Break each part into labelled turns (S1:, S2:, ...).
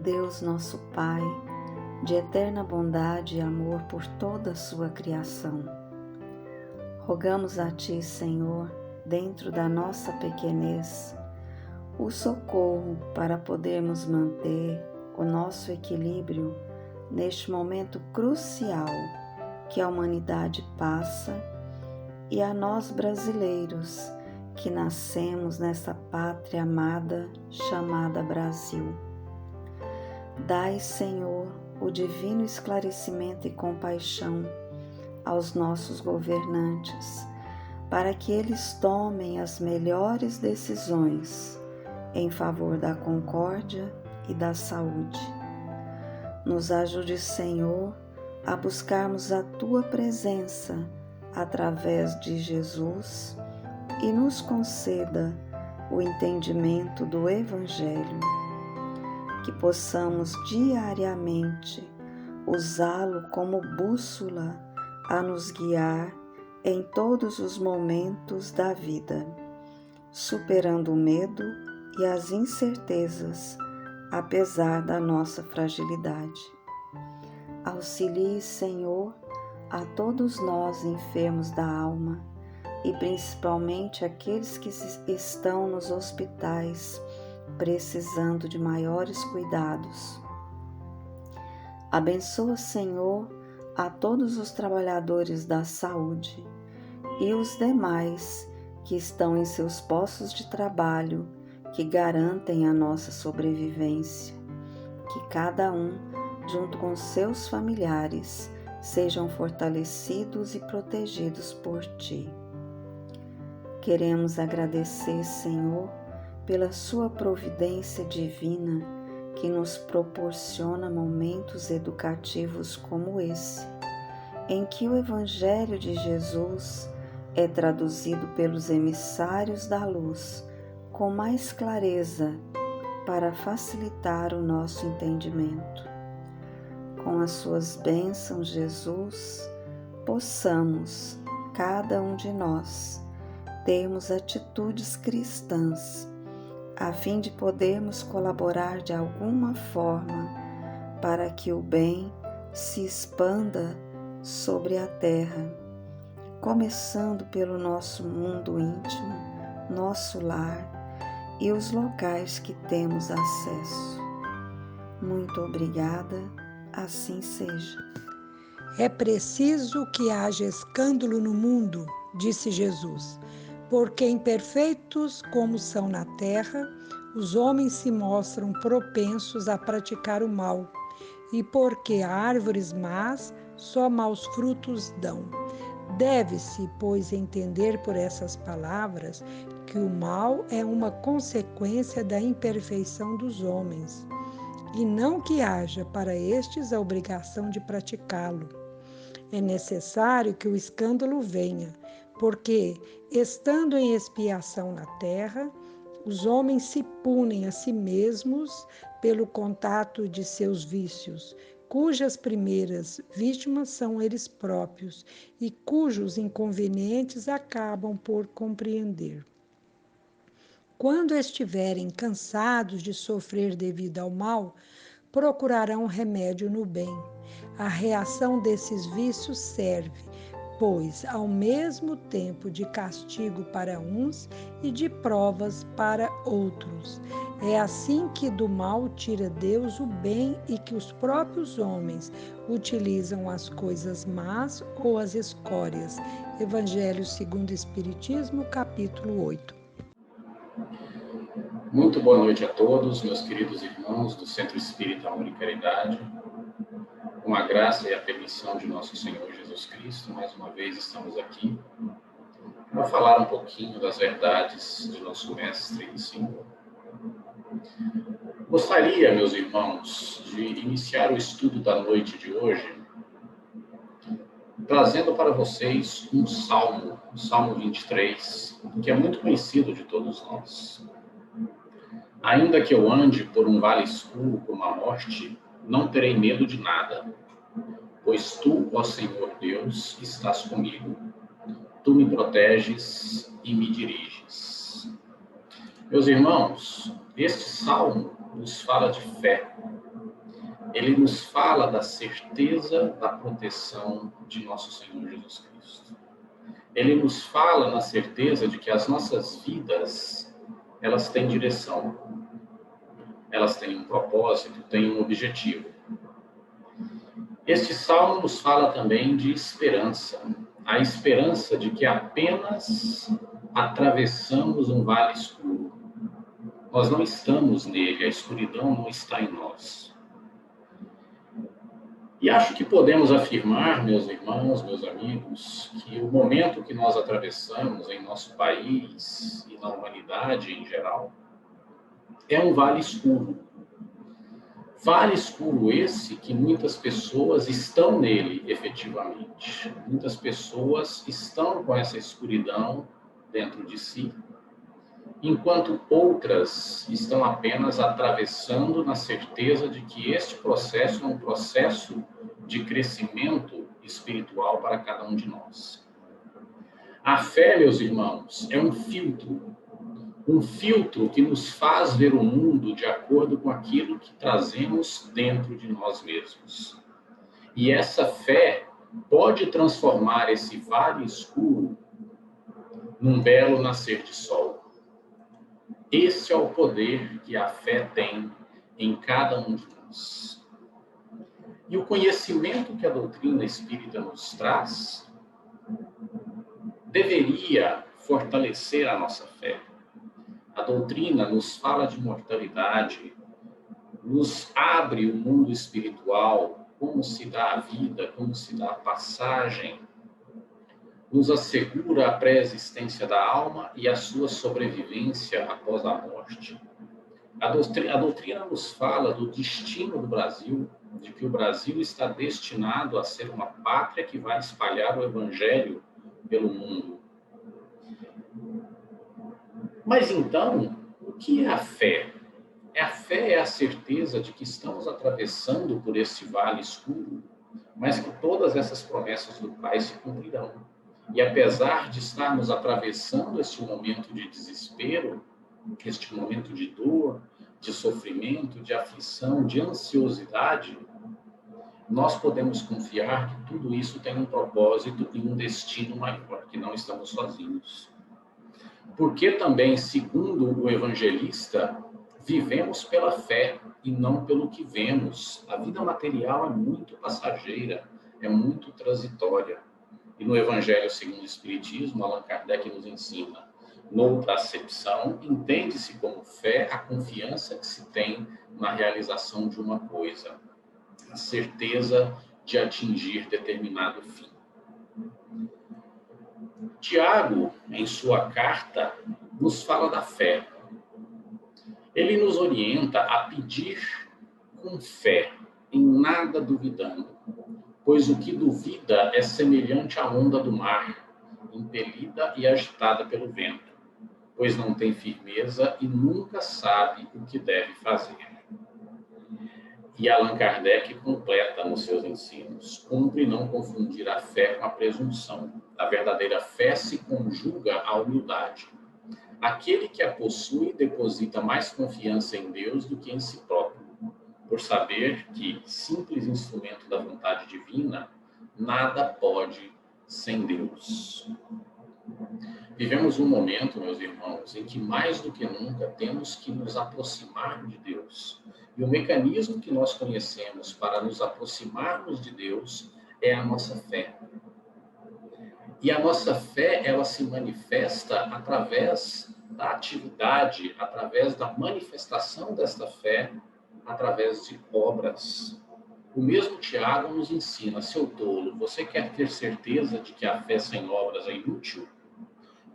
S1: Deus nosso Pai, de eterna bondade e amor por toda a sua criação. Rogamos a Ti, Senhor, dentro da nossa pequenez, o socorro para podermos manter o nosso equilíbrio neste momento crucial que a humanidade passa e a nós brasileiros que nascemos nessa pátria amada chamada Brasil. Dai, Senhor, o divino esclarecimento e compaixão aos nossos governantes, para que eles tomem as melhores decisões em favor da concórdia e da saúde. Nos ajude, Senhor, a buscarmos a Tua presença através de Jesus e nos conceda o entendimento do Evangelho, que possamos diariamente usá-lo como bússola a nos guiar em todos os momentos da vida, superando o medo e as incertezas, apesar da nossa fragilidade. Auxilie, Senhor, a todos nós enfermos da alma e principalmente aqueles que estão nos hospitais precisando de maiores cuidados. Abençoa, Senhor, a todos os trabalhadores da saúde e os demais que estão em seus postos de trabalho que garantem a nossa sobrevivência. Que cada um, junto com seus familiares, sejam fortalecidos e protegidos por Ti. Queremos agradecer, Senhor, pela Sua providência divina que nos proporciona momentos educativos como esse, em que o Evangelho de Jesus é traduzido pelos emissários da luz com mais clareza para facilitar o nosso entendimento. Com as Suas bênçãos, Jesus, possamos, cada um de nós, termos atitudes cristãs, a fim de podermos colaborar de alguma forma para que o bem se expanda sobre a terra, começando pelo nosso mundo íntimo, nosso lar e os locais que temos acesso. Muito obrigada, assim seja.
S2: É preciso que haja escândalo no mundo, disse Jesus, porque imperfeitos como são na terra, os homens se mostram propensos a praticar o mal, e porque árvores más só maus frutos dão. Deve-se, pois, entender por essas palavras que o mal é uma consequência da imperfeição dos homens, e não que haja para estes a obrigação de praticá-lo. É necessário que o escândalo venha, porque, estando em expiação na terra, os homens se punem a si mesmos pelo contato de seus vícios, cujas primeiras vítimas são eles próprios e cujos inconvenientes acabam por compreender. Quando estiverem cansados de sofrer devido ao mal, procurarão remédio no bem. A reação desses vícios serve, pois, ao mesmo tempo de castigo para uns e de provas para outros. É assim que do mal tira Deus o bem e que os próprios homens utilizam as coisas más ou as escórias. Evangelho segundo o Espiritismo, capítulo 8.
S3: Muito boa noite a todos, meus queridos irmãos do Centro Espírita Amor e Caridade. Com a graça e a permissão de nosso Senhor Jesus Cristo, mais uma vez estamos aqui para falar um pouquinho das verdades de nosso Mestre e Senhor. Gostaria, meus irmãos, de iniciar o estudo da noite de hoje trazendo para vocês um salmo, o Salmo 23, que é muito conhecido de todos nós. Ainda que eu ande por um vale escuro como a morte, não terei medo de nada, pois tu, ó Senhor Deus, estás comigo. Tu me proteges e me diriges. Meus irmãos, Este salmo nos fala de fé. Ele nos fala da certeza da proteção de nosso Senhor Jesus Cristo. Ele nos fala na certeza de que as nossas vidas, elas têm direção. Elas têm um propósito, têm um objetivo. Este salmo nos fala também de esperança. A esperança de que apenas atravessamos um vale escuro. Nós não estamos nele, a escuridão não está em nós. E acho que podemos afirmar, meus irmãos, meus amigos, que o momento que nós atravessamos em nosso país e na humanidade em geral é um vale escuro. Vale escuro esse que muitas pessoas estão nele, efetivamente. Muitas pessoas estão com essa escuridão dentro de si, enquanto outras estão apenas atravessando na certeza de que este processo é um processo de crescimento espiritual para cada um de nós. A fé, meus irmãos, é um filtro que nos faz ver o mundo de acordo com aquilo que trazemos dentro de nós mesmos. E essa fé pode transformar esse vale escuro num belo nascer de sol. Esse é o poder que a fé tem em cada um de nós. E o conhecimento que a doutrina espírita nos traz deveria fortalecer a nossa fé. A doutrina nos fala de mortalidade, nos abre o mundo espiritual, como se dá a vida, como se dá a passagem, nos assegura a pré-existência da alma e a sua sobrevivência após a morte. A doutrina nos fala do destino do Brasil, de que o Brasil está destinado a ser uma pátria que vai espalhar o evangelho pelo mundo. Mas então, o que é a fé? A fé é a certeza de que estamos atravessando por esse vale escuro, mas que todas essas promessas do Pai se cumprirão. E apesar de estarmos atravessando este momento de desespero, este momento de dor, de sofrimento, de aflição, de ansiosidade, nós podemos confiar que tudo isso tem um propósito e um destino maior, que não estamos sozinhos. Porque também, segundo o evangelista, vivemos pela fé e não pelo que vemos. A vida material é muito passageira, é muito transitória. E no Evangelho segundo o Espiritismo, Allan Kardec nos ensina, noutra acepção, entende-se como fé a confiança que se tem na realização de uma coisa, a certeza de atingir determinado fim. Tiago, em sua carta, nos fala da fé. Ele nos orienta a pedir com fé, em nada duvidando, pois o que duvida é semelhante à onda do mar, impelida e agitada pelo vento, pois não tem firmeza e nunca sabe o que deve fazer. E Allan Kardec completa nos seus ensinos: cumpre não confundir a fé com a presunção. A verdadeira fé se conjuga à humildade. Aquele que a possui deposita mais confiança em Deus do que em si próprio, por saber que, simples instrumento da vontade divina, nada pode sem Deus. Vivemos um momento, meus irmãos, em que mais do que nunca temos que nos aproximar de Deus. E o mecanismo que nós conhecemos para nos aproximarmos de Deus é a nossa fé. E a nossa fé, ela se manifesta através da atividade, através da manifestação desta fé, através de obras. O mesmo Tiago nos ensina: seu tolo, você quer ter certeza de que a fé sem obras é inútil?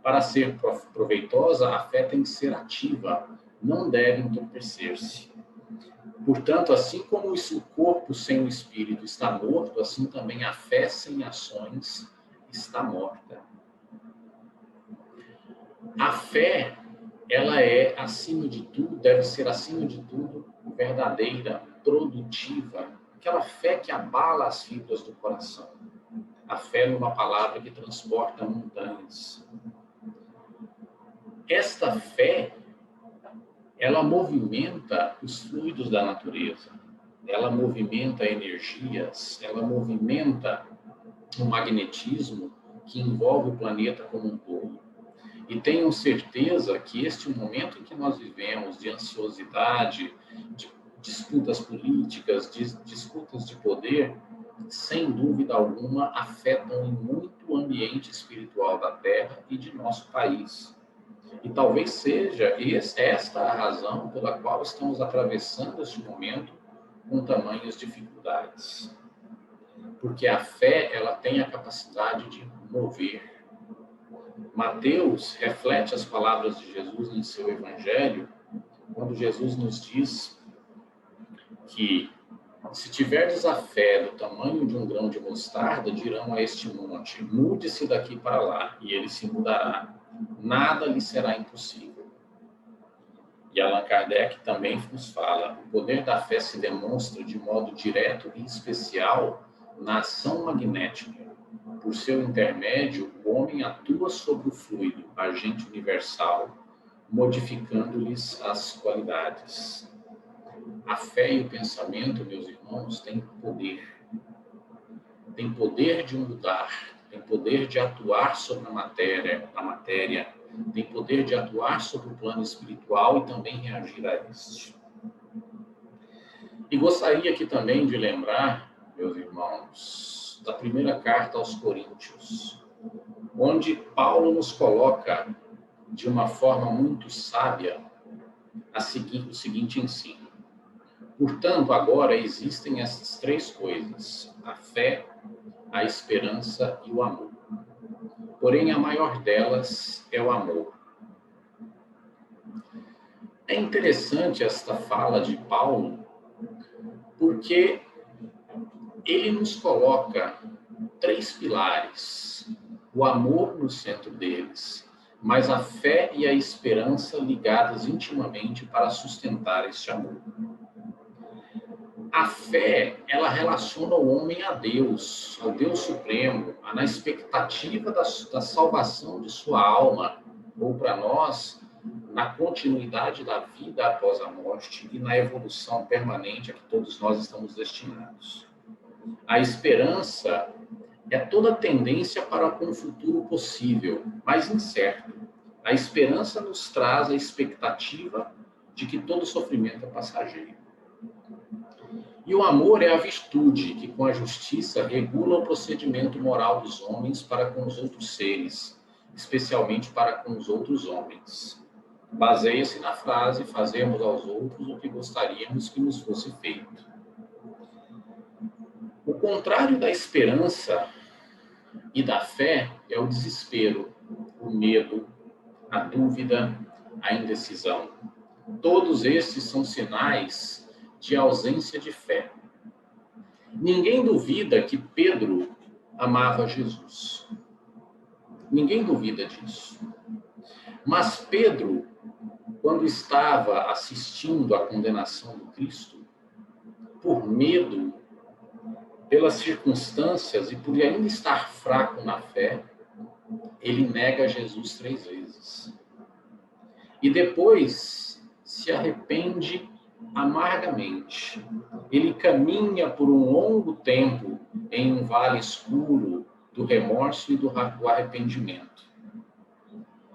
S3: Para ser proveitosa, a fé tem que ser ativa, não deve entorpecer-se. Portanto, assim como o corpo sem o espírito está morto, assim também a fé sem ações está morta. A fé, ela é, acima de tudo, deve ser, acima de tudo, verdadeira, produtiva. Aquela fé que abala as fibras do coração. A fé numa palavra que transporta montanhas. Esta fé ela movimenta os fluidos da natureza, ela movimenta energias, ela movimenta o magnetismo que envolve o planeta como um todo. E tenham certeza que este momento em que nós vivemos de ansiosidade, de disputas políticas, de disputas de poder, sem dúvida alguma, afetam muito o ambiente espiritual da Terra e de nosso país. E talvez seja esta a razão pela qual estamos atravessando este momento com tamanhas dificuldades. Porque a fé, ela tem a capacidade de mover. Mateus reflete as palavras de Jesus em seu evangelho, quando Jesus nos diz que se tiverdes a fé do tamanho de um grão de mostarda, dirão a este monte, mude-se daqui para lá, e ele se mudará. Nada lhe será impossível. E Allan Kardec também nos fala, o poder da fé se demonstra de modo direto e especial na ação magnética. Por seu intermédio, o homem atua sobre o fluido, agente universal, modificando-lhes as qualidades. A fé e o pensamento, meus irmãos, têm poder. Tem poder de mudar, tem poder de atuar sobre a matéria, tem poder de atuar sobre o plano espiritual e também reagir a este. E gostaria aqui também de lembrar, meus irmãos, da primeira carta aos Coríntios, onde Paulo nos coloca de uma forma muito sábia o seguinte ensino. Portanto, agora existem essas três coisas, a fé, a esperança e o amor. Porém, a maior delas é o amor. É interessante esta fala de Paulo, porque ele nos coloca três pilares, o amor no centro deles, mas a fé e a esperança ligadas intimamente para sustentar este amor. A fé, ela relaciona o homem a Deus, ao Deus Supremo, na expectativa da salvação de sua alma, ou para nós, na continuidade da vida após a morte e na evolução permanente a que todos nós estamos destinados. A esperança é toda tendência para um futuro possível, mas incerto. A esperança nos traz a expectativa de que todo sofrimento é passageiro. E o amor é a virtude que, com a justiça, regula o procedimento moral dos homens para com os outros seres, especialmente para com os outros homens. Baseia-se na frase, fazemos aos outros o que gostaríamos que nos fosse feito. O contrário da esperança e da fé é o desespero, o medo, a dúvida, a indecisão. Todos estes são sinais de ausência de fé. Ninguém duvida que Pedro amava Jesus. Ninguém duvida disso. Mas Pedro, quando estava assistindo à condenação do Cristo, por medo, pelas circunstâncias e por ainda estar fraco na fé, ele nega Jesus 3 vezes. E depois se arrepende amargamente. Ele caminha por um longo tempo em um vale escuro do remorso e do arrependimento.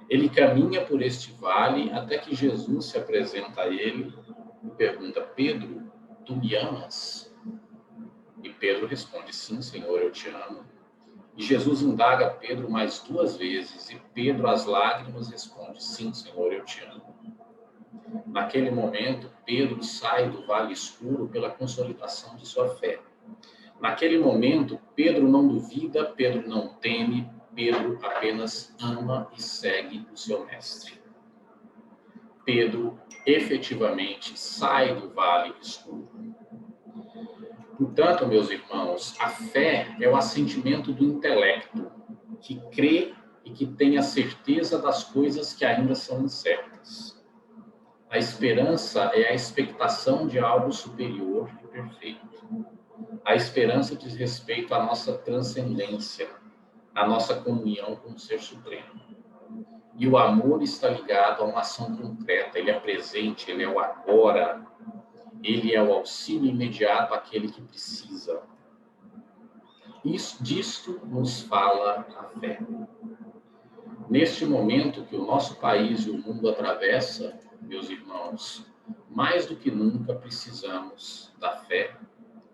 S3: Ele caminha por este vale até que Jesus se apresenta a ele e pergunta, Pedro, tu me amas? E Pedro responde, sim, Senhor, eu te amo. E Jesus indaga Pedro mais 2 vezes e Pedro, às lágrimas, responde, sim, Senhor, eu te amo. Naquele momento, Pedro sai do vale escuro pela consolidação de sua fé. Naquele momento, Pedro não duvida, Pedro não teme, Pedro apenas ama e segue o seu mestre. Pedro efetivamente sai do vale escuro. Portanto, meus irmãos, a fé é o assentimento do intelecto, que crê e que tem a certeza das coisas que ainda são incertas. A esperança é a expectação de algo superior e perfeito. A esperança diz respeito à nossa transcendência, à nossa comunhão com o Ser Supremo. E o amor está ligado a uma ação concreta, ele é presente, ele é o agora, ele é o auxílio imediato àquele que precisa. Disto nos fala a fé. Neste momento que o nosso país e o mundo atravessa, meus irmãos, mais do que nunca precisamos da fé,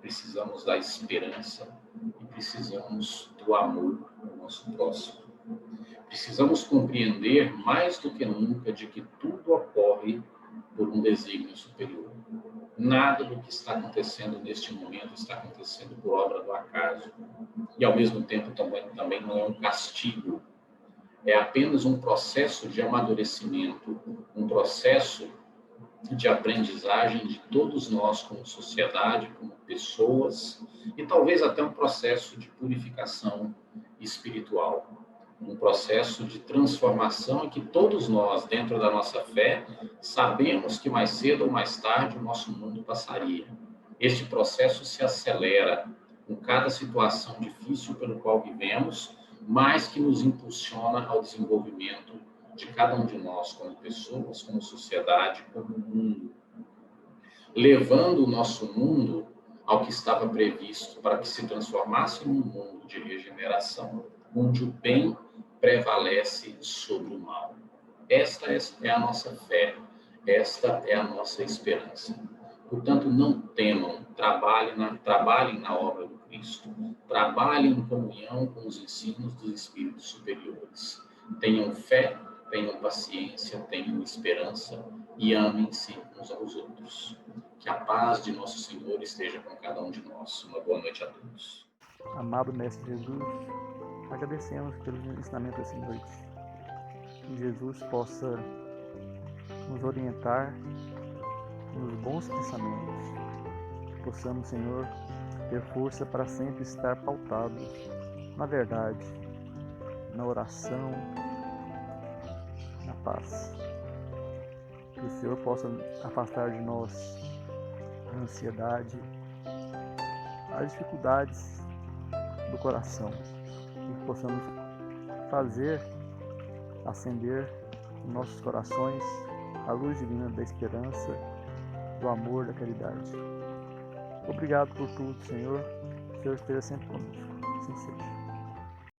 S3: precisamos da esperança e precisamos do amor ao nosso próximo. Precisamos compreender mais do que nunca de que tudo ocorre por um desígnio superior. Nada do que está acontecendo neste momento está acontecendo por obra do acaso. E, ao mesmo tempo, também não é um castigo. É apenas um processo de amadurecimento, um processo de aprendizagem de todos nós como sociedade, como pessoas, e talvez até um processo de purificação espiritual. Um processo de transformação em que todos nós, dentro da nossa fé, sabemos que mais cedo ou mais tarde o nosso mundo passaria. Este processo se acelera com cada situação difícil pelo qual vivemos, mas que nos impulsiona ao desenvolvimento de cada um de nós como pessoas, como sociedade, como mundo. Levando o nosso mundo ao que estava previsto para que se transformasse num mundo de regeneração, onde o bem prevalece sobre o mal. Esta é a nossa fé, esta é a nossa esperança. Portanto, não temam, trabalhem na obra do Cristo, trabalhem em comunhão com os ensinos dos Espíritos superiores. Tenham fé, tenham paciência, tenham esperança e amem-se uns aos outros. Que a paz de nosso Senhor esteja com cada um de nós. Uma boa noite a todos.
S4: Amado Mestre Jesus, agradecemos pelo ensinamento dessa noite. Que Jesus possa nos orientar nos bons pensamentos. Que possamos, Senhor, ter força para sempre estar pautados na verdade, na oração, na paz. Que o Senhor possa afastar de nós a ansiedade, as dificuldades do coração. Que possamos fazer acender em nossos corações a luz divina da esperança, do amor, da caridade. Obrigado por tudo, Senhor. Que o Senhor esteja sempre conosco. Assim seja.